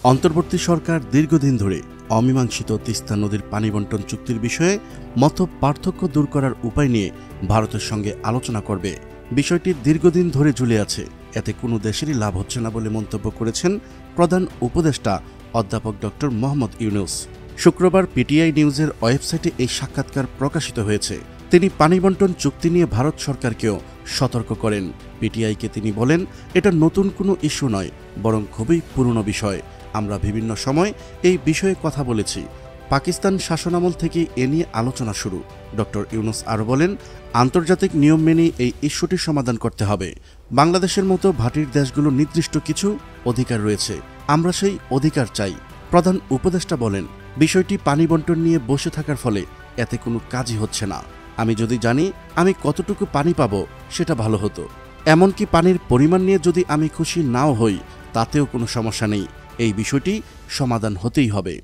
অন্তর্বর্তী সরকার দীর্ঘদিন ধরে অমীমাংসিত তিস্তা নদীর পানি বণ্টন চুক্তির বিষয়ে মত পার্থক্য দূর করার উপায় নিয়ে ভারতের সঙ্গে আলোচনা করবে। বিষয়টি দীর্ঘদিন ধরে ঝুলে আছে, এতে কোনো দেশেরই লাভ হচ্ছে না বলে মন্তব্য করেছেন প্রধান উপদেষ্টা অধ্যাপক ড মোহাম্মদ ইউনূস। শুক্রবার পিটিআই নিউজের ওয়েবসাইটে এই সাক্ষাৎকার প্রকাশিত হয়েছে। তিনি পানি বণ্টন চুক্তি নিয়ে ভারত সরকারকেও সতর্ক করেন। পিটিআইকে তিনি বলেন, এটা নতুন কোনো ইস্যু নয়, বরং খুবই পুরনো বিষয়। আমরা বিভিন্ন সময় এই বিষয়ে কথা বলেছি। পাকিস্তান শাসনামল থেকে এ নিয়ে আলোচনা শুরু। ড ইউনূস আরও বলেন, আন্তর্জাতিক নিয়ম মেনেই এই ইস্যুটির সমাধান করতে হবে। বাংলাদেশের মতো ভাটির দেশগুলো নির্দিষ্ট কিছু অধিকার রয়েছে, আমরা সেই অধিকার চাই। প্রধান উপদেষ্টা বলেন, বিষয়টি পানি বণ্টন নিয়ে বসে থাকার ফলে এতে কোনো কাজই হচ্ছে না। আমি যদি জানি আমি কতটুকু পানি পাবো সেটা ভালো হতো। এমনকি পানির পরিমাণ নিয়ে যদি আমি খুশি নাও হই তাতেও কোনো সমস্যা নেই। এই বিষয়টি সমাধান হতেই হবে।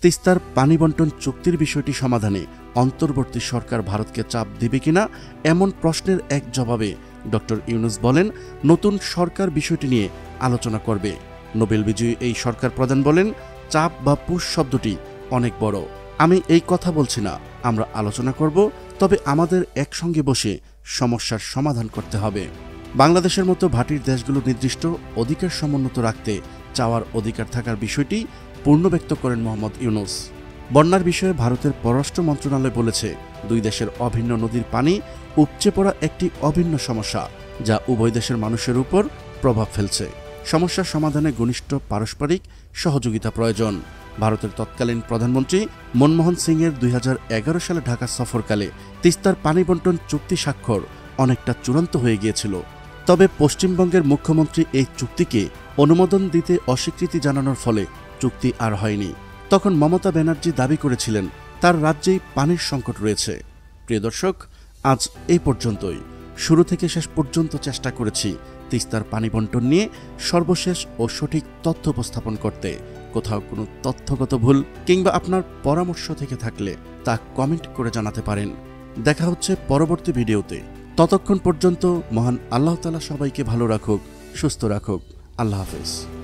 তিস্তার পানি বণ্টন চুক্তির বিষয়টি সমাধানে অন্তর্বর্তী সরকার ভারতকে চাপ দেবে কিনা এমন প্রশ্নের এক জবাবে ড ইউনূস বলেন, নতুন সরকার বিষয়টি নিয়ে আলোচনা করবে। নোবেল বিজয়ী এই সরকার প্রধান বলেন, চাপ বা পুশ শব্দটি অনেক বড়। আমি এই কথা বলছি না, আমরা আলোচনা করব, তবে আমাদের একসঙ্গে বসে সমস্যার সমাধান করতে হবে। বাংলাদেশের মতো ভাটির দেশগুলো নির্দিষ্ট অধিকার সমুন্নত রাখতে চাওয়ার অধিকার থাকার বিষয়টি পূর্ণ ব্যক্ত করেন মোহাম্মদ ইউনূস। বন্যার বিষয়ে ভারতের পররাষ্ট্র মন্ত্রণালয় বলেছে, দুই দেশের অভিন্ন নদীর পানি উপচে পড়া একটি অভিন্ন সমস্যা, যা উভয় দেশের মানুষের উপর প্রভাব ফেলছে। সমস্যার সমাধানে ঘনিষ্ঠ পারস্পরিক সহযোগিতা প্রয়োজন। ভারতের তৎকালীন প্রধানমন্ত্রী মনমোহন সিংয়ের 2011 সালে ঢাকা সফরকালে তিস্তার পানি বণ্টন চুক্তি স্বাক্ষর অনেকটা চূড়ান্ত হয়ে গিয়েছিল। তবে পশ্চিমবঙ্গের মুখ্যমন্ত্রী এই চুক্তিকে অনুমোদন দিতে অস্বীকৃতি জানানোর ফলে চুক্তি আর হয়নি। তখন মমতা ব্যানার্জি দাবি করেছিলেন তার রাজ্যেই পানির সংকট রয়েছে। প্রিয় দর্শক, আজ এই পর্যন্তই। শুরু থেকে শেষ পর্যন্ত চেষ্টা করেছি তিস্তার পানি বণ্টন নিয়ে সর্বশেষ ও সঠিক তথ্য উপস্থাপন করতে। কোথাও কোনো তথ্যগত ভুল কিংবা আপনার পরামর্শ থেকে থাকলে তা কমেন্ট করে জানাতে পারেন। দেখা হচ্ছে পরবর্তী ভিডিওতে। ততক্ষণ পর্যন্ত মহান আল্লাহ তাআলা সবাইকে ভালো রাখুক, সুস্থ রাখুক। আল্লাহ হাফেজ।